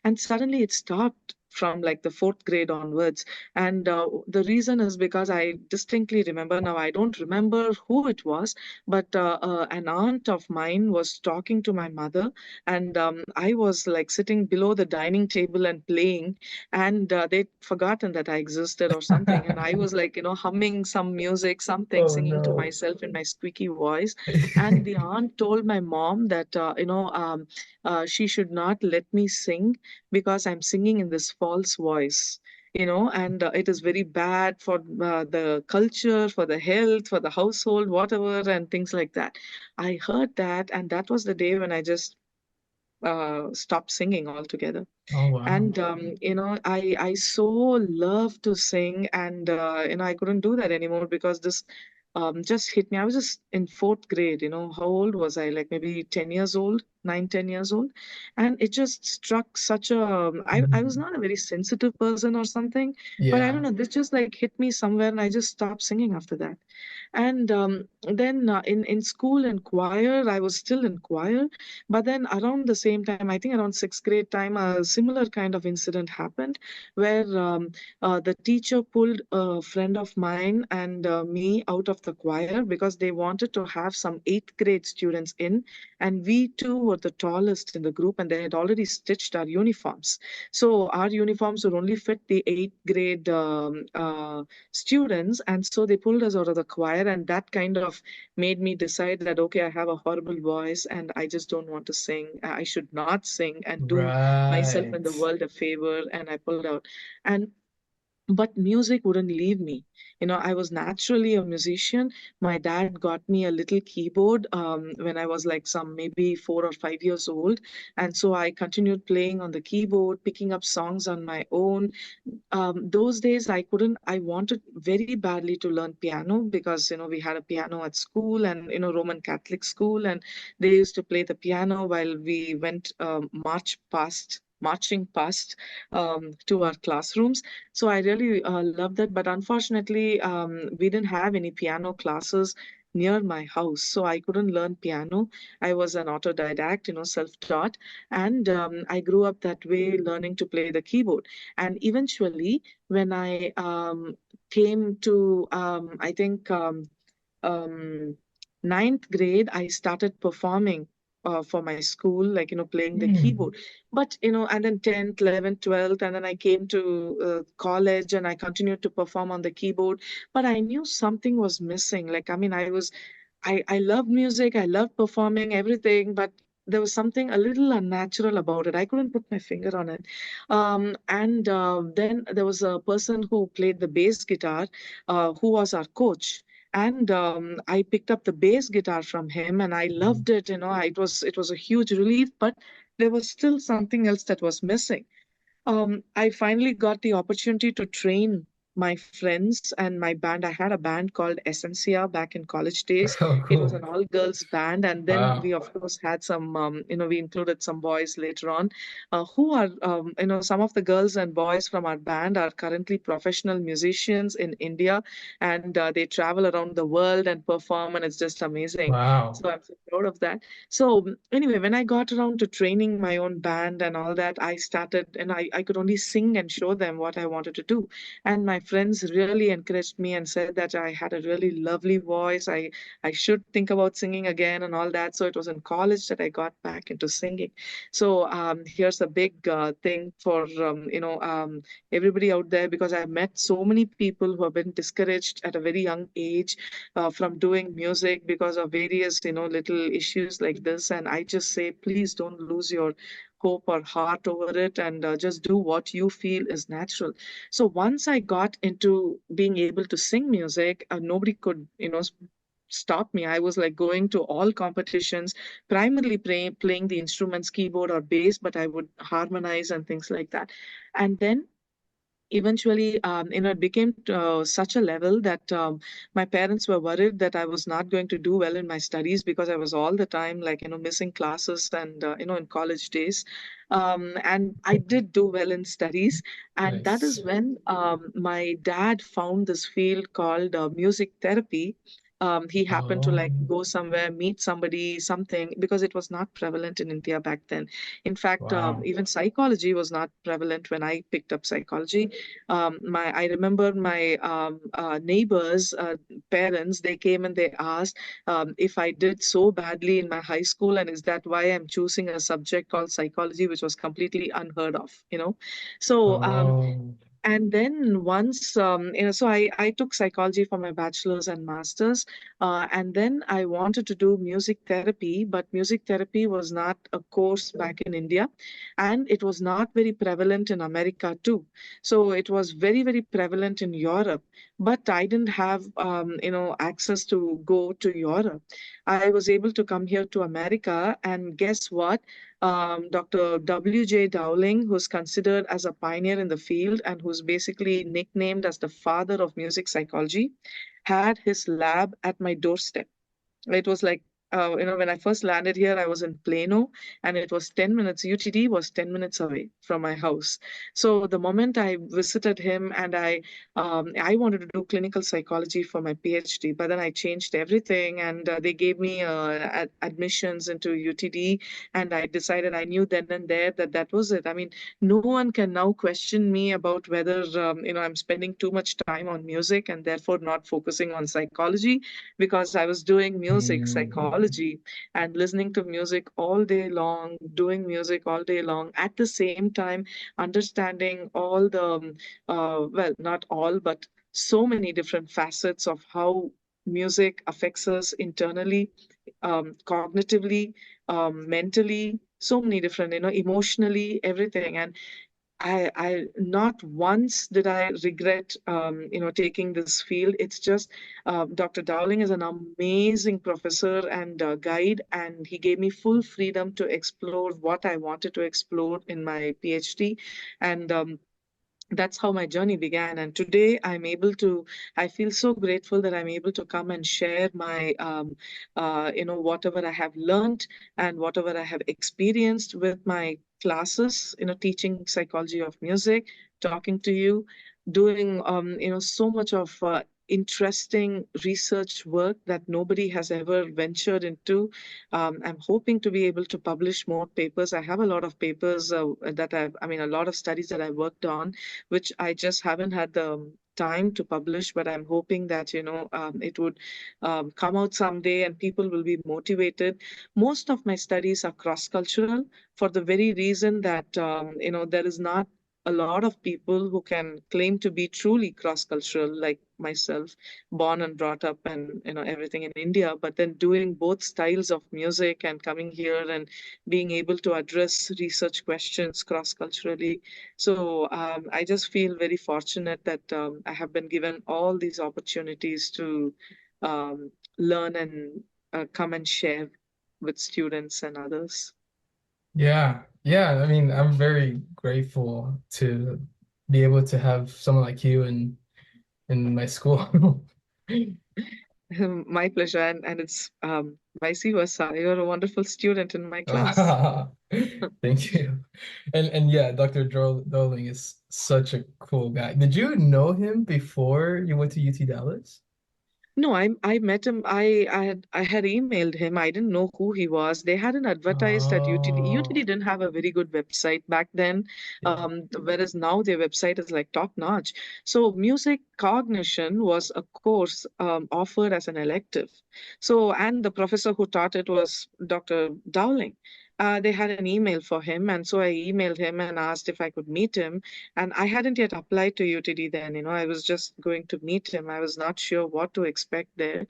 Speaker 2: And suddenly it stopped from like the fourth grade onwards. And the reason is because I distinctly remember, now I don't remember who it was, but an aunt of mine was talking to my mother, and I was like sitting below the dining table and playing, and they'd forgotten that I existed or something. And I was like, humming some music, something,
Speaker 1: Oh
Speaker 2: singing to
Speaker 1: no.
Speaker 2: myself in my squeaky voice. And the aunt told my mom that, she should not let me sing because I'm singing in this false voice. And it is very bad for the culture, for the health, for the household, whatever, and things like that. I heard that, and that was the day when I just stopped singing altogether.
Speaker 1: Oh wow.
Speaker 2: And I so love to sing, and I couldn't do that anymore because this just hit me. I was just in fourth grade, how old was I? Like maybe 10 years old, 9, 10 years old. And it just struck such a, I was
Speaker 1: Mhm.
Speaker 2: not a very sensitive person or something, but I don't
Speaker 1: Yeah.
Speaker 2: know, this just like hit me somewhere and I just stopped singing after that. And then in school and choir, I was still in choir. But then around the same time, I think around sixth grade time, a similar kind of incident happened where the teacher pulled a friend of mine and me out of the choir because they wanted to have some eighth grade students in. And we two were the tallest in the group, and they had already stitched our uniforms. So our uniforms would only fit the eighth grade students, and so they pulled us out of the choir, and that kind of made me decide that okay, I have a horrible voice and I just don't want to sing. I should not sing and do myself and
Speaker 1: Right.
Speaker 2: the world a favor, and I pulled out. And but music wouldn't leave me. I was naturally a musician. My dad got me a little keyboard when I was like some maybe 4 or 5 years old, and so I continued playing on the keyboard, picking up songs on my own. Those days I wanted very badly to learn piano because we had a piano at school, and Roman Catholic school, and they used to play the piano while we went marching past to our classrooms. So I really loved that, but unfortunately we didn't have any piano classes near my house, so I couldn't learn piano. I was an autodidact, self-taught, and I grew up that way, learning to play the keyboard. And eventually, when I came to, I think, um, ninth grade, I started performing for my school, like, playing the
Speaker 1: Mm.
Speaker 2: keyboard. But, and then 10th, 11th, 12th, and then I came to college and I continued to perform on the keyboard. But I knew something was missing. Like, I mean, I love music, I love performing, everything, but there was something a little unnatural about it. I couldn't put my finger on it. And then there was a person who played the bass guitar, who was our coach. And I picked up the bass guitar from him, and I loved it. It was a huge relief, but there was still something else that was missing. I finally got the opportunity to train my friends and my band. I had a band called Essentia back in college days.
Speaker 1: Oh,
Speaker 2: It was an
Speaker 1: cool.
Speaker 2: all-girls band, and then we,
Speaker 1: Wow.
Speaker 2: of course, had some. We included some boys later on, who are, some of the girls and boys from our band are currently professional musicians in India, and they travel around the world and perform, and it's just amazing.
Speaker 1: Wow.
Speaker 2: So I'm so proud of that. So anyway, when I got around to training my own band and all that, I started and I could only sing and show them what I wanted to do. And my friends really encouraged me and said that I had a really lovely voice. I should think about singing again and all that. So it was in college that I got back into singing. So here's a big thing for everybody out there, because I've met so many people who have been discouraged at a very young age from doing music because of various little issues like this. And I just say, please don't lose your hope or heart over it, and just do what you feel is natural. So once I got into being able to sing music, nobody could stop me. I was like going to all competitions, primarily playing the instruments, keyboard or bass, but I would harmonize and things like that. And then eventually it became such a level that my parents were worried that I was not going to do well in my studies, because I was all the time like missing classes, and in college days. And I did do well in studies, and that is
Speaker 1: Nice.
Speaker 2: when my dad found this field called music therapy. He happened to like
Speaker 1: Oh,
Speaker 2: go somewhere, meet somebody, something, because it was not prevalent in India back then. In fact,
Speaker 1: wow.
Speaker 2: even psychology was not prevalent when I picked up psychology. I remember my neighbors' parents. They came and they asked if I did so badly in my high school, and is that why I'm choosing a subject called psychology, which was completely unheard of. So
Speaker 1: Oh,
Speaker 2: and then once, so I took psychology for my bachelor's and master's. And then I wanted to do music therapy, but music therapy was not a course back in India. And it was not very prevalent in America too. So it was very, very prevalent in Europe. but I didn't have, access to go to Europe. I was able to come here to America, and guess what? Dr. W.J. Dowling, who's considered as a pioneer in the field and who's basically nicknamed as the father of music psychology, had his lab at my doorstep. It was like, when I first landed here, I was in Plano, and it was 10 minutes. UTD was 10 minutes away from my house. So the moment I visited him, and I wanted to do clinical psychology for my PhD, but then I changed everything, and they gave me admissions into UTD, and I decided, I knew then and there that that was it. I mean, no one can now question me about whether, I'm spending too much time on music and therefore not focusing on psychology, because I was doing music
Speaker 1: Mm.
Speaker 2: psychology and listening to music all day long, doing music all day long, at the same time understanding all the, well, not all, but so many different facets of how music affects us internally, cognitively, mentally, so many different, emotionally, everything. And I not once did I regret, taking this field. It's just Dr. Dowling is an amazing professor and guide, and he gave me full freedom to explore what I wanted to explore in my PhD, and that's how my journey began. And today I feel so grateful that I'm able to come and share my, whatever I have learned and whatever I have experienced with my classes, teaching psychology of music, talking to you, doing, so much of interesting research work that nobody has ever ventured into. I'm hoping to be able to publish more papers. I have a lot of papers a lot of studies that I worked on, which I just haven't had the time to publish, but I'm hoping that, it would come out someday and people will be motivated. Most of my studies are cross-cultural for the very reason that, there is not a lot of people who can claim to be truly cross-cultural like myself, born and brought up and, everything in India, but then doing both styles of music and coming here and being able to address research questions cross-culturally. So I just feel very fortunate that I have been given all these opportunities to learn and come and share with students and others.
Speaker 1: Yeah, yeah. I mean, I'm very grateful to be able to have someone like you in my school.
Speaker 2: My pleasure, and it's vice versa. You're a wonderful student in my class.
Speaker 1: Ah, thank you. And yeah, Dr. Doling is such a cool guy. Did you know him before you went to UT Dallas?
Speaker 2: No, I met him. I had emailed him. I didn't know who he was. They hadn't advertised at UTD. UTD
Speaker 1: Oh,
Speaker 2: didn't have a very good website back then,
Speaker 1: yeah.
Speaker 2: whereas now their website is like top notch. So music cognition was a course offered as an elective. So, and the professor who taught it was Dr. Dowling. They had an email for him, and so I emailed him and asked if I could meet him. And I hadn't yet applied to UTD then, I was just going to meet him. I was not sure what to expect there,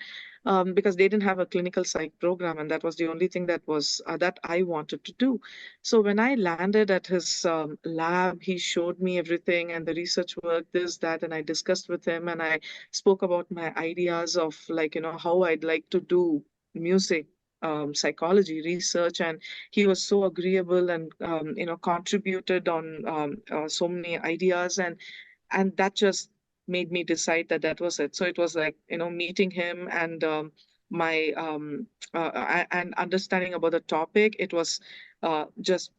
Speaker 2: because they didn't have a clinical psych program, and that was the only thing that I wanted to do. So when I landed at his lab, he showed me everything and the research work, this, that, and I discussed with him, and I spoke about my ideas of, like, how I'd like to do music. Psychology research, and he was so agreeable and contributed on so many ideas, and that just made me decide that that was it. So it was like, meeting him and my and understanding about the topic. It was just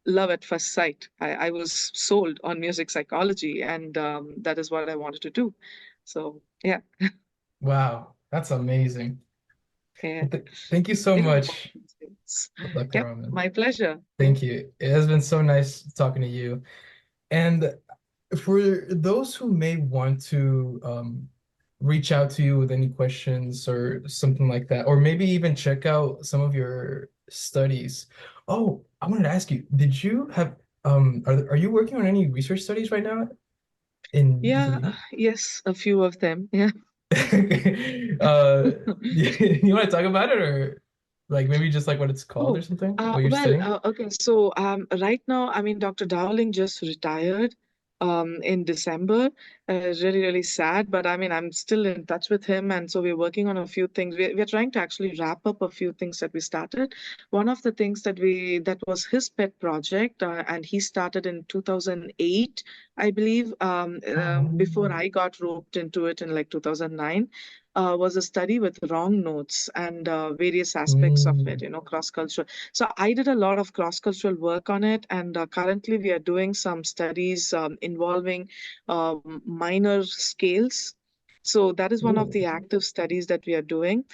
Speaker 2: love at first sight. I was sold on music psychology, and that is what I wanted to do. So yeah.
Speaker 1: Wow, that's amazing.
Speaker 2: Yeah,
Speaker 1: Well, thank you so
Speaker 2: it was
Speaker 1: much,
Speaker 2: wonderful.
Speaker 1: Dr.
Speaker 2: Yep,
Speaker 1: Raman.
Speaker 2: my pleasure. Yeah.
Speaker 1: Thank you. It has been so nice talking to you. And for those who may want to reach out to you with any questions or something like that, or maybe even check out some of your studies. Oh, I wanted to ask you, did you have are you working on any research studies right now in
Speaker 2: Yeah,
Speaker 1: UTD?
Speaker 2: yes, a few of them. Yeah.
Speaker 1: You want to talk about it or like maybe just like what it's called or
Speaker 2: Oh,
Speaker 1: something, what you're studying?
Speaker 2: okay. So right now, I mean, Dr. Dowling just retired. in December. Really, really sad, but I mean, I'm still in touch with him, and so we're working on a few things. We're trying to actually wrap up a few things that we started. One of the things that was his pet project, and he started in 2008, I believe. Before
Speaker 1: Um,
Speaker 2: I got roped into it in like 2009. Was a study with wrong notes and various aspects of it,
Speaker 1: mm,
Speaker 2: cross-cultural. So I did a lot of cross-cultural work on it, and currently we are doing some studies involving minor scales. So that is one of
Speaker 1: cool.
Speaker 2: the active studies that we are doing.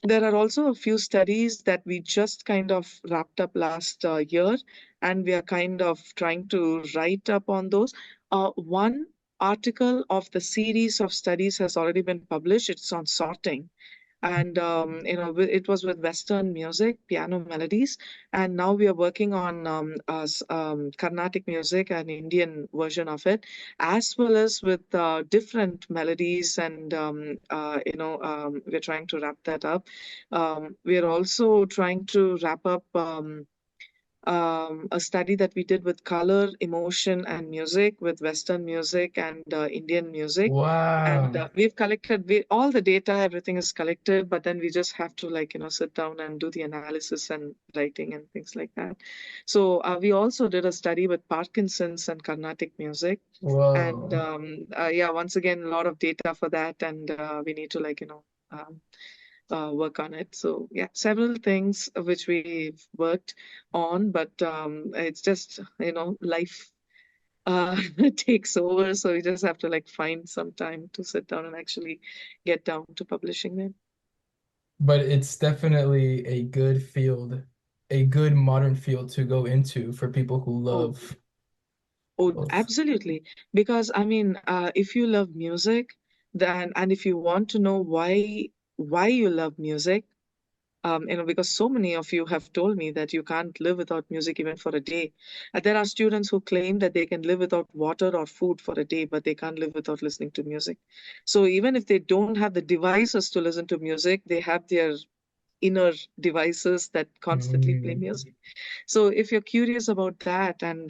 Speaker 2: There are also a few studies that we just kind of wrapped up last year, and we are kind of trying to write up on those. One article of the series of studies has already been published. It's on sorting, and it was with Western music, piano melodies, and now we are working on Carnatic music, an Indian version of it, as well as with different melodies, and we're trying to wrap that up. We are also trying to wrap up. A study that we did with color, emotion, and music, with Western music and Indian music. And
Speaker 1: Wow.
Speaker 2: we've collected all the data, everything is collected, but then we just have to, like, sit down and do the analysis and writing and things like that. So we also did a study with Parkinson's and Carnatic music. And
Speaker 1: Whoa.
Speaker 2: yeah, once again, a lot of data for that. And we need to, like, um, work on it. So yeah, several things which we've worked on, but it's just, life takes over. So we just have to like find some time to sit down and actually get down to publishing them.
Speaker 1: But it's definitely a good field, a good modern field to go into for people who
Speaker 2: Oh,
Speaker 1: love
Speaker 2: oh,
Speaker 1: both.
Speaker 2: absolutely. Because I mean, if you love music, then and if you want to know why you love music, because so many of you have told me that you can't live without music even for a day. There are students who claim that they can live without water or food for a day, but they can't live without listening to music. So even if they don't have the devices to listen to music, they have their inner devices that constantly play
Speaker 1: Mm.
Speaker 2: music. So if you're curious about that, and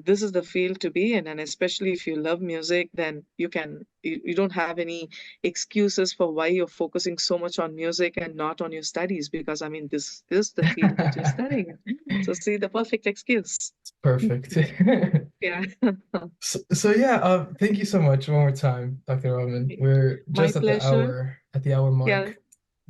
Speaker 2: this is the field to be in, and especially if you love music, then you don't have any excuses for why you're focusing so much on music and not on your studies, because I mean this is the field that you're studying in. So see, the perfect excuse.
Speaker 1: Perfect.
Speaker 2: Yeah.
Speaker 1: So yeah, thank you so much one more time, Dr. Roman. We're
Speaker 2: My
Speaker 1: just
Speaker 2: pleasure.
Speaker 1: at the hour
Speaker 2: Yeah.
Speaker 1: mark.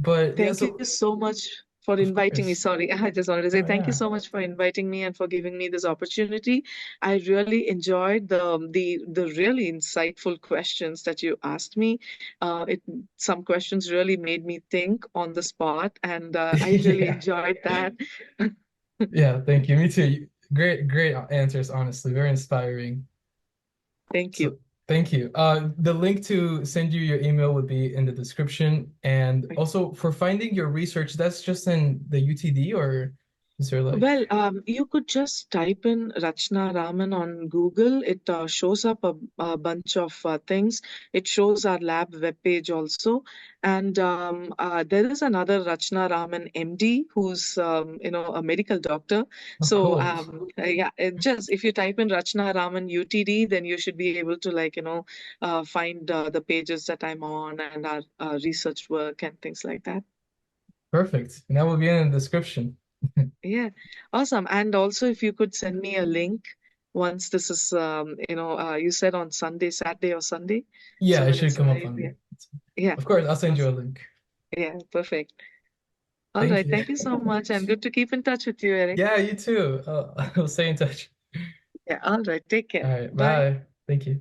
Speaker 1: But yeah,
Speaker 2: Thank you
Speaker 1: so
Speaker 2: so much for
Speaker 1: of
Speaker 2: inviting me.
Speaker 1: course.
Speaker 2: Sorry, I just wanted to say
Speaker 1: Oh
Speaker 2: thank you
Speaker 1: yeah.
Speaker 2: so much for inviting me and for giving me this opportunity. I really enjoyed the really insightful questions that you asked me. It Some questions really made me think on the spot, and I really
Speaker 1: Yeah.
Speaker 2: enjoyed that.
Speaker 1: Yeah, thank you. Me too. Great answers, honestly. Very inspiring.
Speaker 2: Thank you.
Speaker 1: So thank you. The link to send you your email would be in the description. And also for finding your research, that's just in the UTD or is there like
Speaker 2: Well, you could just type in Rachna Raman on Google. It shows up a bunch of things. It shows our lab webpage also. And there is another Rachna Raman MD who's, a medical doctor.
Speaker 1: oh
Speaker 2: So,
Speaker 1: cool.
Speaker 2: yeah, just if you type in Rachna Raman UTD, then you should be able to, like, find the pages that I'm on and our research work and things like that.
Speaker 1: Perfect. And that will be in the description.
Speaker 2: Yeah, awesome. And also, if you could send me a link once this is, you said on Sunday, Saturday or Sunday. So
Speaker 1: Yeah, it
Speaker 2: when
Speaker 1: should
Speaker 2: it's
Speaker 1: come up
Speaker 2: live, yeah.
Speaker 1: on.
Speaker 2: Yeah,
Speaker 1: Of course, I'll send you a
Speaker 2: awesome.
Speaker 1: link.
Speaker 2: Yeah, perfect. All
Speaker 1: Thank
Speaker 2: right.
Speaker 1: you.
Speaker 2: Thank you so much. And good to keep in touch with you, Eric.
Speaker 1: Yeah, you too. We'll stay in touch.
Speaker 2: Yeah, all right. Take
Speaker 1: All
Speaker 2: care.
Speaker 1: right,
Speaker 2: Bye.
Speaker 1: bye. Thank you.